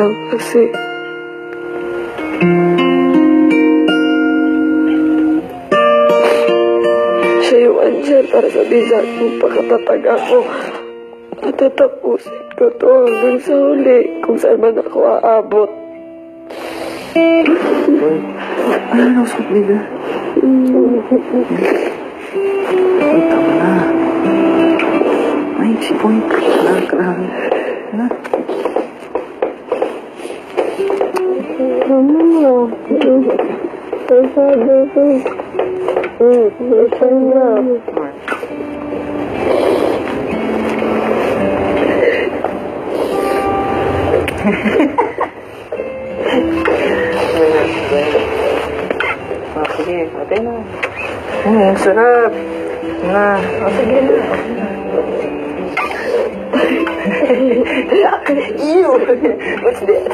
lang kasi siya yung andyan para sabihin sa akin kung pagkatatag ako. Matatapusin ko to hanggang sa huli kung saan man ako aabot. Ano na usap nila? Ay, tama na. Ay, si Boy. Kailangan. Ha? Mama, sabi ko. Saan na? Sige, ate na. Sarap. Na. Sige na. Ew! What's that?